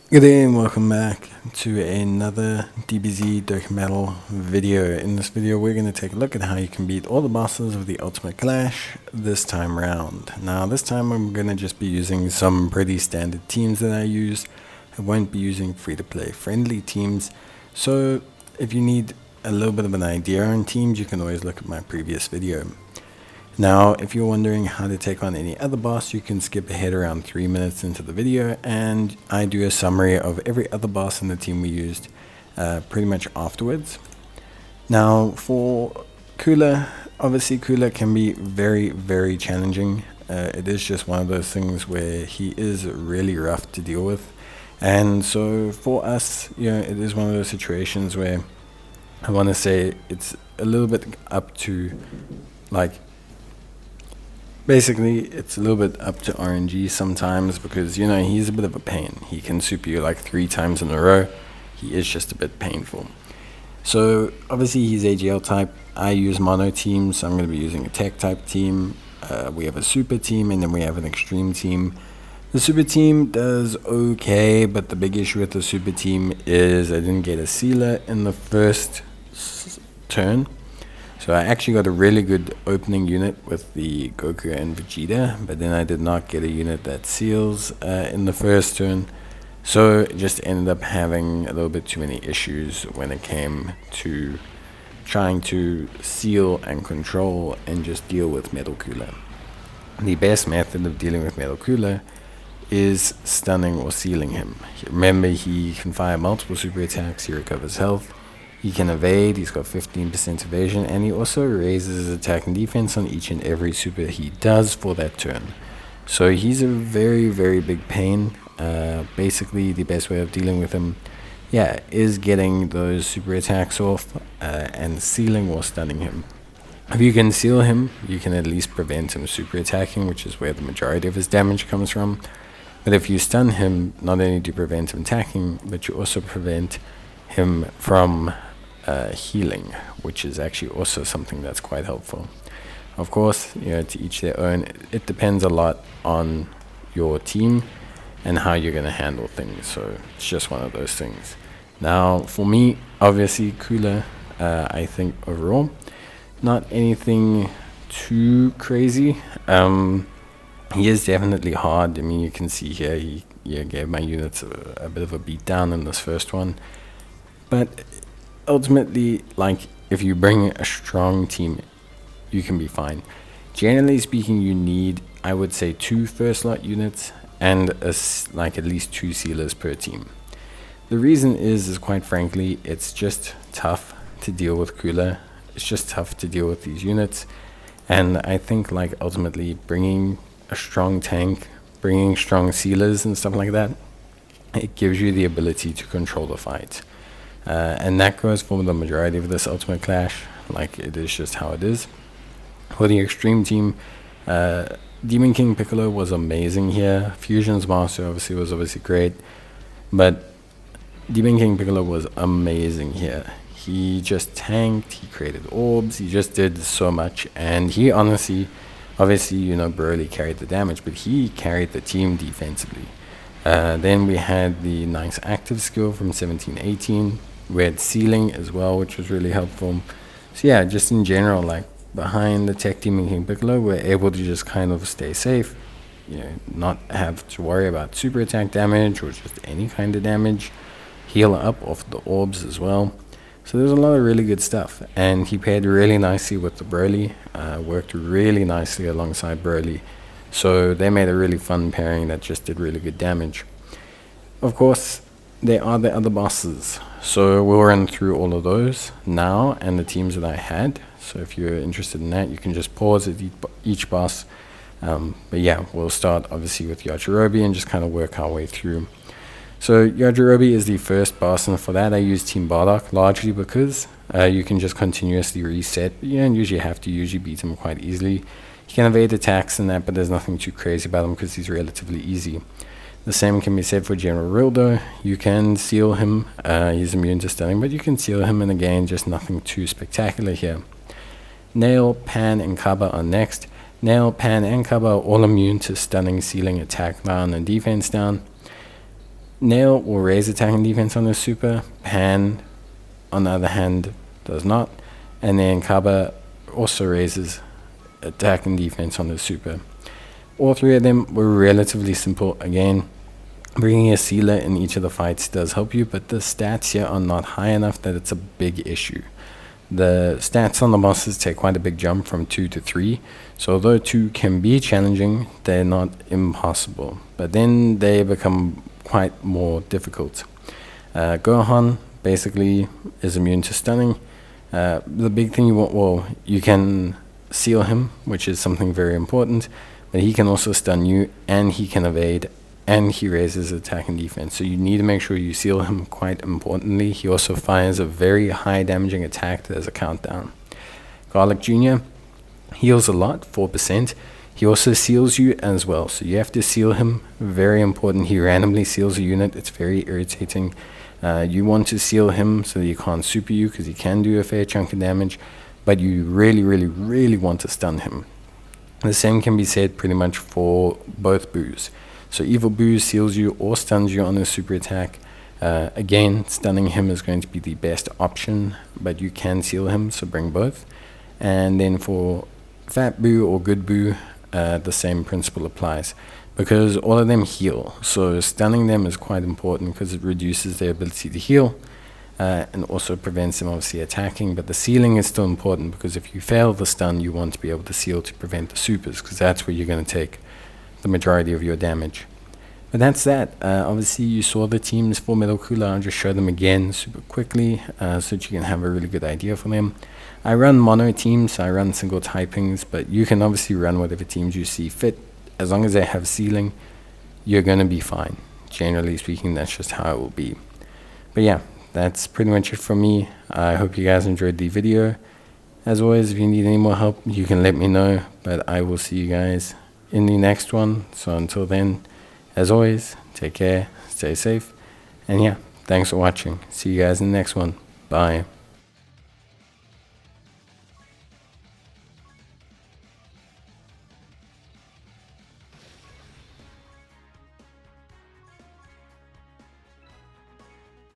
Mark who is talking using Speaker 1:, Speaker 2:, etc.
Speaker 1: Good day and welcome back to another DBZ Dokkan video. In this video we're going to take a look at how you can beat all the bosses of the Ultimate Clash this time round. Now this time I'm going to just be using some pretty standard teams that I use. I won't be using free-to-play friendly teams, so if you need a little bit of an idea on teams you can always look at my previous video. Now, if you're wondering how to take on any other boss, you can skip ahead around 3 minutes into the video, and I do a summary of every other boss in the team we used pretty much afterwards. Now, for Coola, obviously Coola can be very challenging. It is just one of those things where he is really rough to deal with. And so for us, it is one of those situations where I want to say it's a little bit up to, basically, it's a little bit up to RNG sometimes because, he's a bit of a pain. He can super you like 3 times in a row. He is just a bit painful. So, obviously, he's AGL type. I use mono teams, so I'm going to be using a tech type team. We have a super team, and then we have an extreme team. The super team does okay, but the big issue with the super team is I didn't get a sealer in the first turn. So I actually got a really good opening unit with the Goku and Vegeta, but then I did not get a unit that seals in the first turn. So it just ended up having a little bit too many issues when it came to trying to seal and control and just deal with Metal Cooler. The best method of dealing with Metal Cooler is stunning or sealing him. Remember, he can fire multiple super attacks, he recovers health. He can evade, he's got 15% evasion, and he also raises his attack and defense on each and every super he does for that turn. So he's a very big pain. Basically, the best way of dealing with him, is getting those super attacks off and sealing or stunning him. If you can seal him, you can at least prevent him super attacking, which is where the majority of his damage comes from. But if you stun him, not only do you prevent him attacking, but you also prevent him from healing, which is actually also something that's quite helpful. Of course, to each their own. It depends a lot on your team and how you're going to handle things, so it's just one of those things. Now for me, obviously Coola, I think overall not anything too crazy. He is definitely hard. I mean, you can see here he gave my units a bit of a beat down in this first one. But ultimately, if you bring a strong team, you can be fine. Generally speaking, you need, I would say, 2 first slot units and at least 2 sealers per team. The reason is quite frankly, it's just tough to deal with Coola. It's just tough to deal with these units. And I think ultimately bringing a strong tank, bringing strong sealers and stuff like that, it gives you the ability to control the fight. And that goes for the majority of this Ultimate Clash. It is just how it is. For the extreme team, Demon King Piccolo was amazing here. Fusion's Master was obviously great, but Demon King Piccolo was amazing here. He just tanked, he created orbs, he just did so much, and he obviously Broly carried the damage, but he carried the team defensively. Then we had the nice active skill from 1718. We had sealing as well, which was really helpful. So just in general, behind the tech Demon King Piccolo, we're able to just kind of stay safe, not have to worry about super attack damage or just any kind of damage. Heal up off the orbs as well. So there's a lot of really good stuff, and he paired really nicely with the Broly, worked really nicely alongside Broly. So they made a really fun pairing that just did really good damage. Of course, there are the other bosses. So we'll run through all of those now and the teams that I had. So if you're interested in that, you can just pause at each boss. But we'll start obviously with Yajirobe and just kind of work our way through. So Yajirobe is the first boss, and for that I use Team Bardock largely because you can just continuously reset. And usually have to beat him quite easily. He can evade attacks and that, but there's nothing too crazy about him because he's relatively easy. The same can be said for General Rilldo. You can seal him. He's immune to stunning, but you can seal him, and again, just nothing too spectacular here. Nail, Pan, and Cabba are next. Nail, Pan, and Cabba are all immune to stunning, sealing, attack down, and defense down. Nail will raise attack and defense on his super. Pan, on the other hand, does not. And then Cabba also raises attack and defense on his super. All three of them were relatively simple. Again, bringing a sealer in each of the fights does help you, but the stats here are not high enough that it's a big issue. The stats on the bosses take quite a big jump from 2 to 3, so although 2 can be challenging, they're not impossible, but then they become quite more difficult. Gohan basically is immune to stunning. The big thing you want, well, you can seal him, which is something very important, but he can also stun you, and he can evade, and he raises attack and defense, so you need to make sure you seal him. Quite importantly, he also fires a very high damaging attack that has a countdown. Garlic Jr. heals a lot, 4%. He also seals you as well, so you have to seal him. Very important. He randomly seals a unit. It's very irritating. You want to seal him so that he can't super you, because he can do a fair chunk of damage, but you really want to stun him. The same can be said pretty much for both Boos. So Evil Boo seals you or stuns you on his super attack. Again, stunning him is going to be the best option, but you can seal him, so bring both. And then for Fat Boo or Good Boo, the same principle applies, because all of them heal. So stunning them is quite important because it reduces their ability to heal, and also prevents them obviously attacking. But the sealing is still important, because if you fail the stun, you want to be able to seal to prevent the supers, because that's where you're going to take the majority of your damage. But that's that. Obviously you saw the teams for Metal Coola. I'll just show them again super quickly, so that you can have a really good idea for them. I run mono teams, so I run single typings, but you can obviously run whatever teams you see fit. As long as they have sealing, you're going to be fine. Generally speaking, that's just how it will be. But yeah, that's pretty much it from me. I hope you guys enjoyed the video. As always, if you need any more help, you can let me know, but I will see you guys in the next one. So until then, as always, take care, stay safe, and yeah, thanks for watching. See you guys in the next one. Bye.